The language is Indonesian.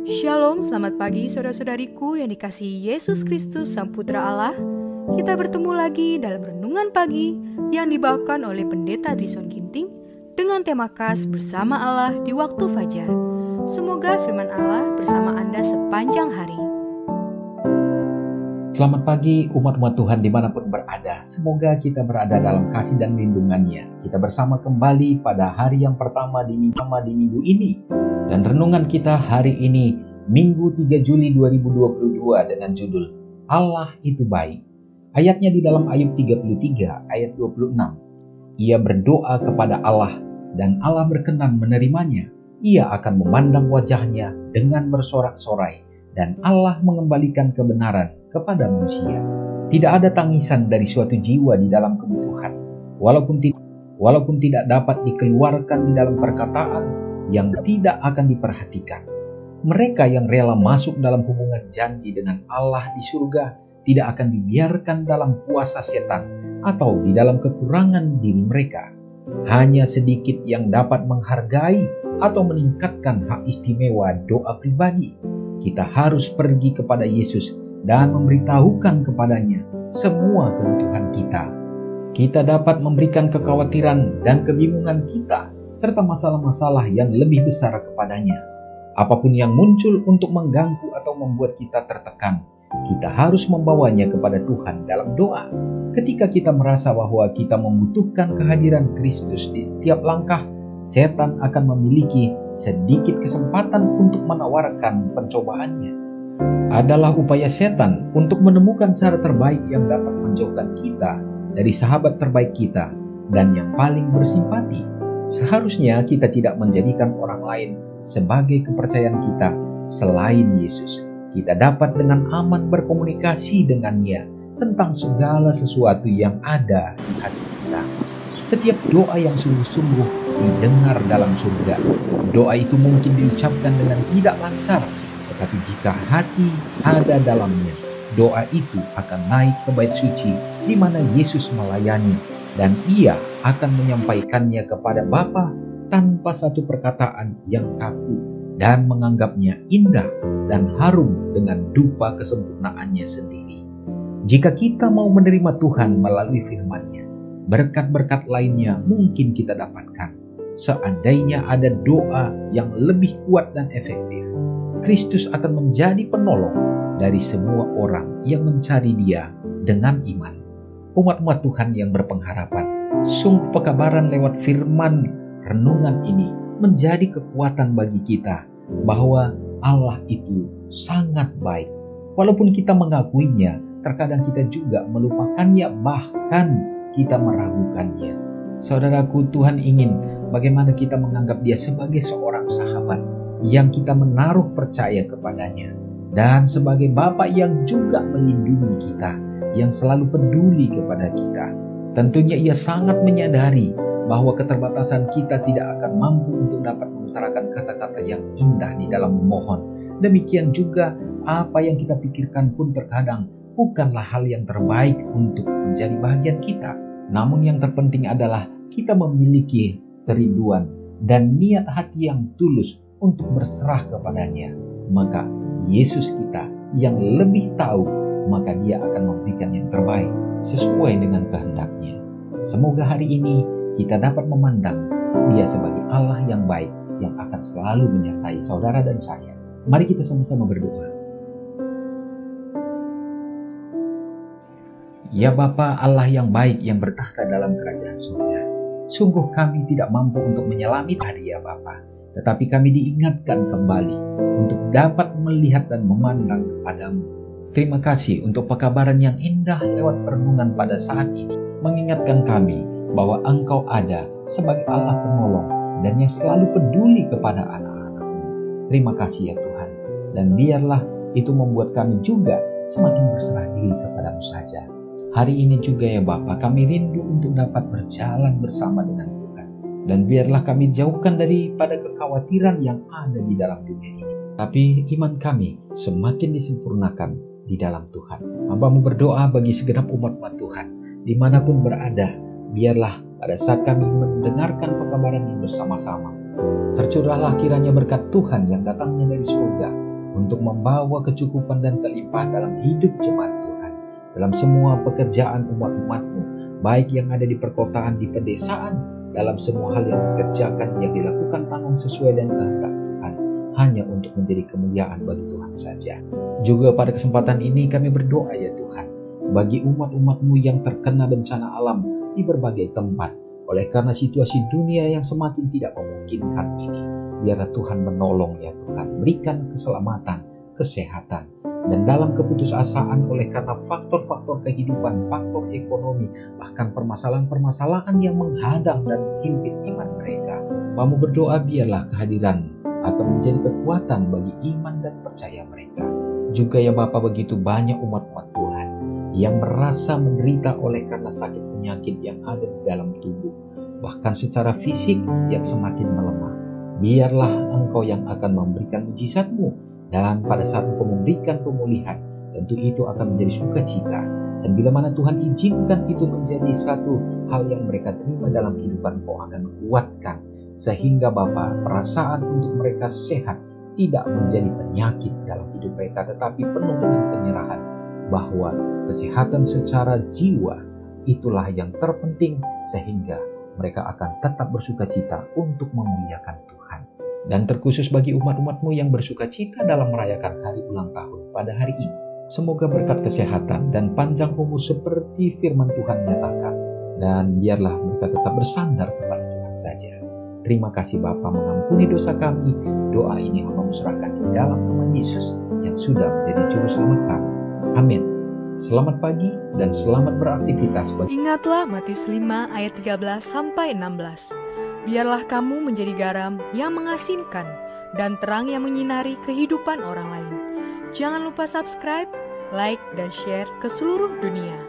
Shalom, selamat pagi saudara-saudariku yang dikasihi Yesus Kristus Sang Putra Allah. Kita bertemu lagi dalam Renungan Pagi yang dibawakan oleh Pendeta Trison Ginting dengan tema khas Bersama Allah di Waktu Fajar. Semoga firman Allah bersama Anda sepanjang hari. Selamat pagi umat-umat Tuhan dimanapun berada. Semoga kita berada dalam kasih dan lindungannya. Kita bersama kembali pada hari yang pertama di minggu ini. Dan renungan kita hari ini, Minggu 3 Juli 2022 dengan judul Allah itu baik. Ayatnya di dalam Ayub 33 ayat 26. Ia berdoa kepada Allah dan Allah berkenan menerimanya. Ia akan memandang wajahnya dengan bersorak-sorai dan Allah mengembalikan kebenaran kepada manusia. Tidak ada tangisan dari suatu jiwa di dalam kebutuhan, walaupun tidak dapat dikeluarkan di dalam perkataan yang tidak akan diperhatikan. Mereka yang rela masuk dalam hubungan janji dengan Allah di surga tidak akan dibiarkan dalam kuasa setan atau di dalam kekurangan diri mereka. Hanya sedikit yang dapat menghargai atau meningkatkan hak istimewa doa pribadi. Kita harus pergi kepada Yesus dan memberitahukan kepadanya semua kebutuhan kita. Kita dapat memberikan kekhawatiran dan kebingungan kita serta masalah-masalah yang lebih besar kepadanya. Apapun yang muncul untuk mengganggu atau membuat kita tertekan, kita harus membawanya kepada Tuhan dalam doa. Ketika kita merasa bahwa kita membutuhkan kehadiran Kristus di setiap langkah, setan akan memiliki sedikit kesempatan untuk menawarkan pencobaannya. Adalah upaya setan untuk menemukan cara terbaik yang dapat menjauhkan kita dari sahabat terbaik kita dan yang paling bersimpati. Seharusnya kita tidak menjadikan orang lain sebagai kepercayaan kita selain Yesus. Kita dapat dengan aman berkomunikasi dengannya tentang segala sesuatu yang ada di hati kita. Setiap doa yang sungguh-sungguh didengar dalam surga. Doa itu mungkin diucapkan dengan tidak lancar, tetapi jika hati ada dalamnya, doa itu akan naik ke bait suci di mana Yesus melayani. Dan ia akan menyampaikannya kepada Bapa tanpa satu perkataan yang kaku dan menganggapnya indah dan harum dengan dupa kesempurnaannya sendiri. Jika kita mau menerima Tuhan melalui firman-Nya, berkat-berkat lainnya mungkin kita dapatkan. Seandainya ada doa yang lebih kuat dan efektif, Kristus akan menjadi penolong dari semua orang yang mencari Dia dengan iman. Umat-umat Tuhan yang berpengharapan, sungguh pekabaran lewat firman renungan ini menjadi kekuatan bagi kita bahwa Allah itu sangat baik. Walaupun kita mengakuinya, terkadang kita juga melupakannya, bahkan kita meragukannya. Saudaraku, Tuhan ingin bagaimana kita menganggap Dia sebagai seorang sahabat yang kita menaruh percaya kepadanya, dan sebagai Bapa yang juga melindungi kita, yang selalu peduli kepada kita. Tentunya Ia sangat menyadari bahwa keterbatasan kita tidak akan mampu untuk dapat mengutarakan kata-kata yang indah di dalam memohon. Demikian juga apa yang kita pikirkan pun terkadang bukanlah hal yang terbaik untuk menjadi bahagian kita. Namun yang terpenting adalah kita memiliki kerinduan dan niat hati yang tulus untuk berserah kepadanya. Maka Yesus kita yang lebih tahu, maka Dia akan memberikan yang terbaik sesuai dengan kehendak-Nya. Semoga hari ini kita dapat memandang Dia sebagai Allah yang baik yang akan selalu menyertai saudara dan saya. Mari kita sama-sama berdoa. Ya Bapa Allah yang baik yang bertahta dalam kerajaan surga, sungguh kami tidak mampu untuk menyelami tadi ya Bapa, tetapi kami diingatkan kembali untuk dapat melihat dan memandang kepadamu. Terima kasih untuk pekabaran yang indah lewat perenungan pada saat ini, mengingatkan kami bahwa Engkau ada sebagai Allah penolong dan yang selalu peduli kepada anak-anak-Mu. Terima kasih ya Tuhan, dan biarlah itu membuat kami juga semakin berserah diri kepadamu saja. Hari ini juga ya Bapa, kami rindu untuk dapat berjalan bersama dengan Tuhan, dan biarlah kami jauhkan daripada kekhawatiran yang ada di dalam dunia ini, tapi iman kami semakin disempurnakan di dalam Tuhan. Hamba-Mu berdoa bagi segenap umat-umat Tuhan dimanapun berada, biarlah pada saat kami mendengarkan pekabaran ini bersama-sama, tercurahlah kiranya berkat Tuhan yang datangnya dari surga untuk membawa kecukupan dan kelimpahan dalam hidup jemaat Tuhan, dalam semua pekerjaan umat-umat-Mu, baik yang ada di perkotaan, di pedesaan, dalam semua hal yang dikerjakan, yang dilakukan tangan sesuai dengan kehendak Tuhan, hanya untuk menjadi kemuliaan bagi Tuhan saja. Juga pada kesempatan ini kami berdoa ya Tuhan, bagi umat-umat-Mu yang terkena bencana alam di berbagai tempat, oleh karena situasi dunia yang semakin tidak memungkinkan ini. Biarlah Tuhan menolong ya Tuhan, berikan keselamatan, kesehatan, dan dalam keputusasaan oleh karena faktor-faktor kehidupan, faktor ekonomi, bahkan permasalahan-permasalahan yang menghadang dan menghimpit iman mereka. Kamu berdoa biarlah kehadiran atau menjadi kekuatan bagi iman dan percaya mereka. Juga ya Bapa, begitu banyak umat-umat Tuhan yang merasa menderita oleh karena sakit penyakit yang ada di dalam tubuh, bahkan secara fisik yang semakin melemah. Biarlah Engkau yang akan memberikan mujizat-Mu, dan pada saat Engkau memberikan pemulihan, tentu itu akan menjadi sukacita. Dan bila mana Tuhan izinkan itu menjadi satu hal yang mereka terima dalam kehidupan, Engkau akan kuatkan, sehingga Bapa, perasaan untuk mereka sehat tidak menjadi penyakit dalam hidup mereka, tetapi penuh dengan penyerahan, bahwa kesehatan secara jiwa itulah yang terpenting, sehingga mereka akan tetap bersukacita untuk memuliakan Tuhan. Dan terkhusus bagi umat-umat-Mu yang bersukacita dalam merayakan hari ulang tahun pada hari ini, semoga berkat kesehatan dan panjang umur seperti firman Tuhan nyatakan, dan biarlah mereka tetap bersandar kepada Tuhan saja. Terima kasih Bapa, mengampuni dosa kami. Doa ini hamba serahkan di dalam nama Yesus yang sudah menjadi juru selamat kami. Amin. Selamat pagi dan selamat beraktivitas bagi. Ingatlah Matius 5 ayat 13-16. Biarlah kamu menjadi garam yang mengasinkan dan terang yang menyinari kehidupan orang lain. Jangan lupa subscribe, like, dan share ke seluruh dunia.